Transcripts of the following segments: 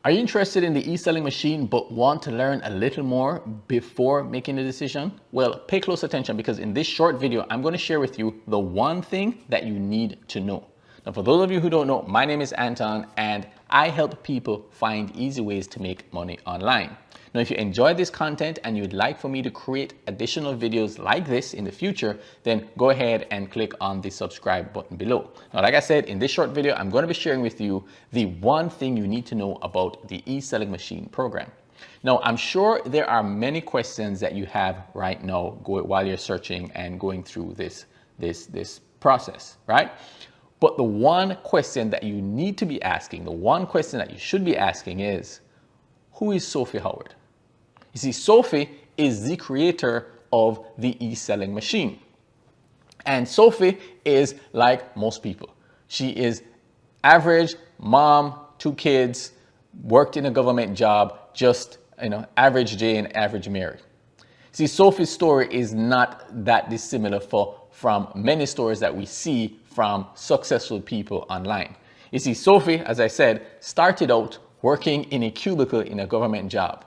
Are you interested in the e-selling machine but want to learn a little more before making a decision? Well, pay close attention because in this short video, I'm going to share with you the one thing that you need to know. Now, for those of you who don't know, my name is Anton and I help people find easy ways to make money online. Now, if you enjoy this content and you'd like for me to create additional videos like this in the future, then go ahead and click on the subscribe button below. Now, like I said, in this short video, I'm going to be sharing with you the one thing you need to know about the e-selling machine program. Now, I'm sure there are many questions that you have right now while you're searching and going through this process, right? But the one question that you need to be asking, the one question that you should be asking is, who is Sophie Howard? You see, Sophie is the creator of the e-selling machine. And Sophie is like most people. She is average mom, 2 kids, worked in a government job, just, average Jane, average Mary. See, Sophie's story is not that dissimilar from many stories that we see from successful people online. You see, Sophie, as I said, started out working in a cubicle in a government job.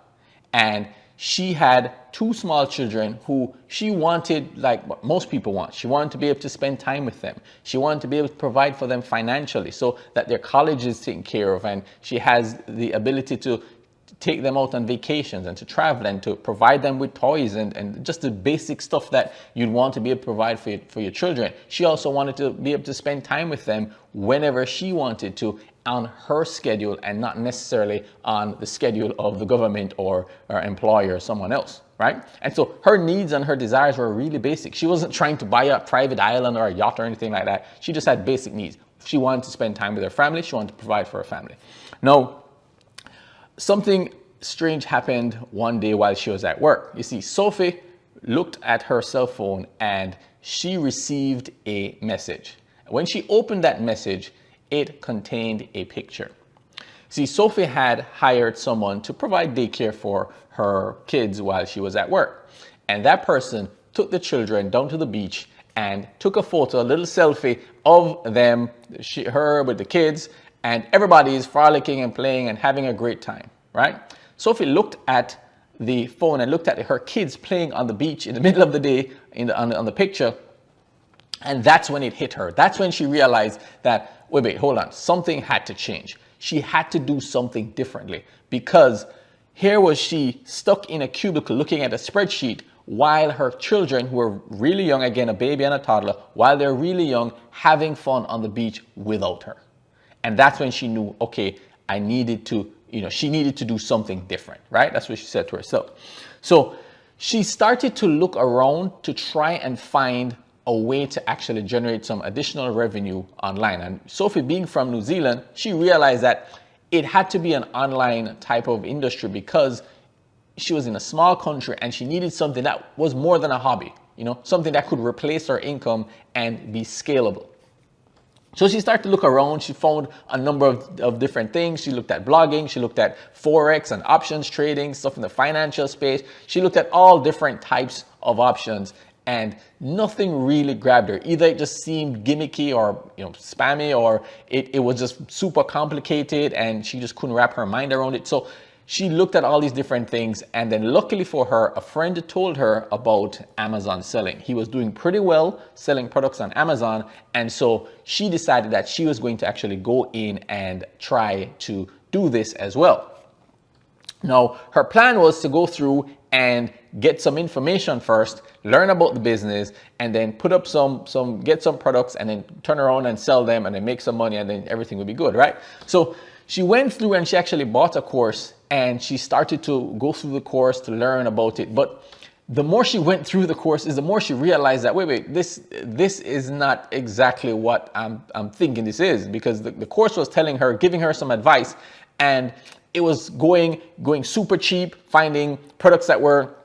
And she had 2 small children who she wanted, like what most people want. She wanted to be able to spend time with them. She wanted to be able to provide for them financially so that their college is taken care of, and she has the ability to take them out on vacations and to travel and to provide them with toys and just the basic stuff that you'd want to be able to provide for your children. She also wanted to be able to spend time with them whenever she wanted to on her schedule and not necessarily on the schedule of the government or her employer or someone else, right? And so her needs and her desires were really basic. She wasn't trying to buy a private island or a yacht or anything like that. She just had basic needs. She wanted to spend time with her family. She wanted to provide for her family. Now, something strange happened one day while she was at work. You see, Sophie looked at her cell phone and she received a message. When she opened that message, it contained a picture. See, Sophie had hired someone to provide daycare for her kids while she was at work. And that person took the children down to the beach and took a photo, a little selfie of them, her with the kids, and everybody is frolicking and playing and having a great time, right? Sophie looked at the phone and looked at her kids playing on the beach in the middle of the day on the picture. And that's when it hit her. That's when she realized that, wait, hold on, something had to change. She had to do something differently because here was she stuck in a cubicle looking at a spreadsheet while her children, who were really young, again, a baby and a toddler, while they're really young, having fun on the beach without her. And that's when she knew, okay, she needed to do something different, right? That's what she said to herself. So she started to look around to try and find a way to actually generate some additional revenue online. And Sophie, being from New Zealand, she realized that it had to be an online type of industry because she was in a small country and she needed something that was more than a hobby, something that could replace her income and be scalable. So she started to look around. She found a number of different things. She looked at blogging. She looked at Forex and options trading, stuff in the financial space. She looked at all different types of options and nothing really grabbed her. Either it just seemed gimmicky or spammy, or it was just super complicated and she just couldn't wrap her mind around it. So she looked at all these different things, and then luckily for her, a friend told her about Amazon selling. He was doing pretty well selling products on Amazon, and so she decided that she was going to actually go in and try to do this as well. Now, her plan was to go through and get some information first, learn about the business, and then put up get some products and then turn around and sell them and then make some money, and then everything would be good, right? So she went through and she actually bought a course and she started to go through the course to learn about it. But the more she went through the course is the more she realized that, wait, this is not exactly what I'm thinking this is, because the course was telling her, giving her some advice, and it was going super cheap, finding products that were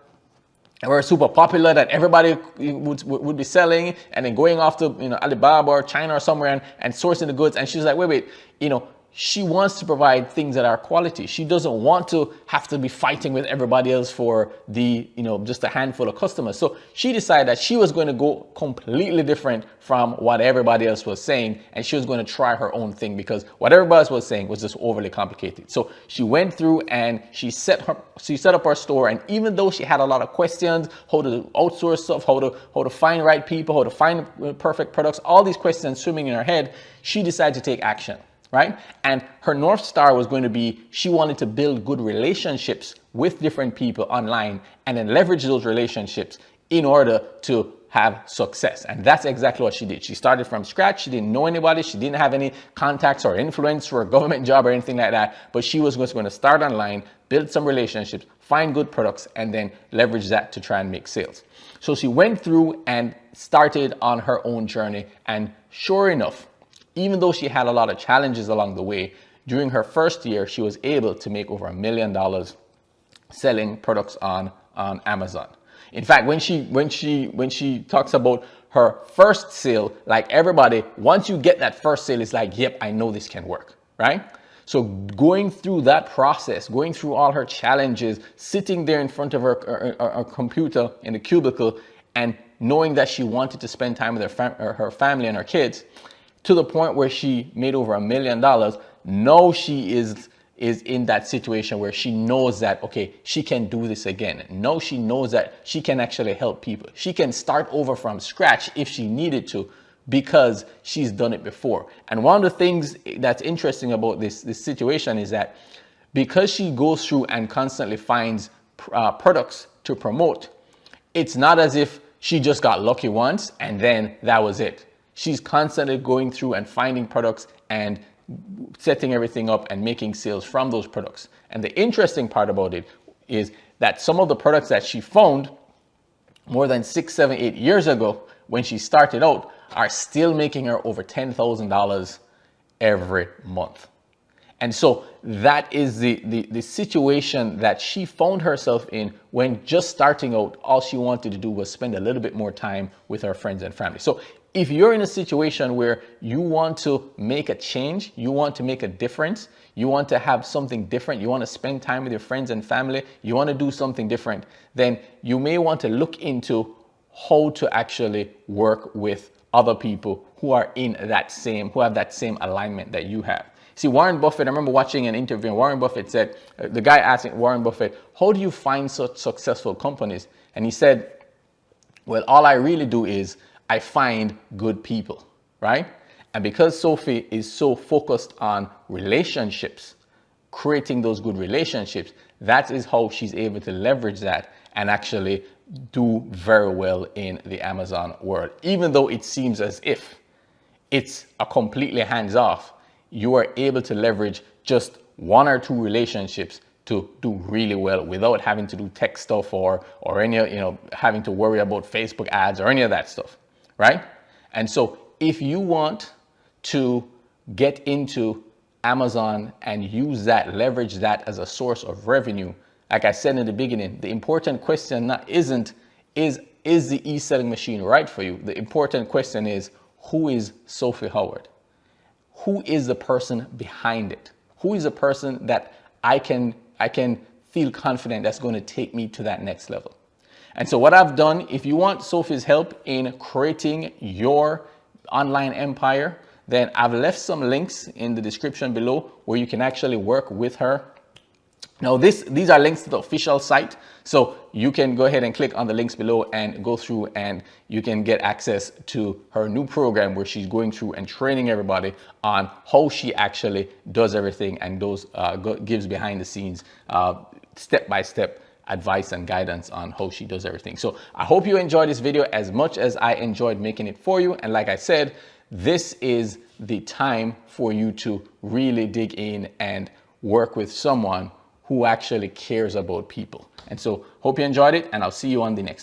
super popular that everybody would be selling, and then going off to Alibaba or China or somewhere and sourcing the goods. And she's like, wait, she wants to provide things that are quality. She doesn't want to have to be fighting with everybody else for the, just a handful of customers. So she decided that she was going to go completely different from what everybody else was saying. And she was going to try her own thing because what everybody else was saying was just overly complicated. So she went through and she set up her store. And even though she had a lot of questions, how to outsource stuff, how to find right people, how to find perfect products, all these questions swimming in her head, she decided to take action. Right? And her North Star was going to be, she wanted to build good relationships with different people online and then leverage those relationships in order to have success. And that's exactly what she did. She started from scratch. She didn't know anybody. She didn't have any contacts or influence for a government job or anything like that. But she was just going to start online, build some relationships, find good products, and then leverage that to try and make sales. So she went through and started on her own journey. And sure enough, even though she had a lot of challenges along the way, during her first year, she was able to make over $1 million selling products on Amazon. In fact, when she talks about her first sale, like everybody, once you get that first sale, it's like, yep, I know this can work, right? So going through that process, going through all her challenges, sitting there in front of her computer in the cubicle and knowing that she wanted to spend time with her family and her kids, to the point where she made over $1 million. Now she is in that situation where she knows that, okay, she can do this again. Now she knows that she can actually help people. She can start over from scratch if she needed to, because she's done it before. And one of the things that's interesting about this situation is that because she goes through and constantly finds products to promote, it's not as if she just got lucky once and then that was it. She's constantly going through and finding products and setting everything up and making sales from those products. And the interesting part about it is that some of the products that she found more than 6, 7, 8 years ago when she started out are still making her over $10,000 every month. And so that is the situation that she found herself in when just starting out. All she wanted to do was spend a little bit more time with her friends and family. So if you're in a situation where you want to make a change, you want to make a difference, you want to have something different, you want to spend time with your friends and family, you want to do something different, then you may want to look into how to actually work with other people who are in that same, who have that same alignment that you have. See, Warren Buffett, I remember watching an interview and Warren Buffett said, the guy asked Warren Buffett, how do you find such successful companies? And he said, well, all I really do is I find good people, right? And because Sophie is so focused on relationships, creating those good relationships, that is how she's able to leverage that and actually do very well in the Amazon world. Even though it seems as if it's a completely hands-off, you are able to leverage just 1 or 2 relationships to do really well without having to do tech stuff or any, having to worry about Facebook ads or any of that stuff, right? And so if you want to get into Amazon and use that, leverage that as a source of revenue, like I said in the beginning, the important question isn't is the e-selling machine right for you? The important question is, who is Sophie Howard? Who is the person behind it? Who is the person that I can feel confident that's going to take me to that next level? And so what I've done, if you want Sophie's help in creating your online empire, then I've left some links in the description below where you can actually work with her. Now these are links to the official site, so you can go ahead and click on the links below and go through and you can get access to her new program where she's going through and training everybody on how she actually does everything and gives behind the scenes step-by-step advice and guidance on how she does everything. So I hope you enjoyed this video as much as I enjoyed making it for you. And like I said, this is the time for you to really dig in and work with someone who actually cares about people. And so hope you enjoyed it, and I'll see you on the next.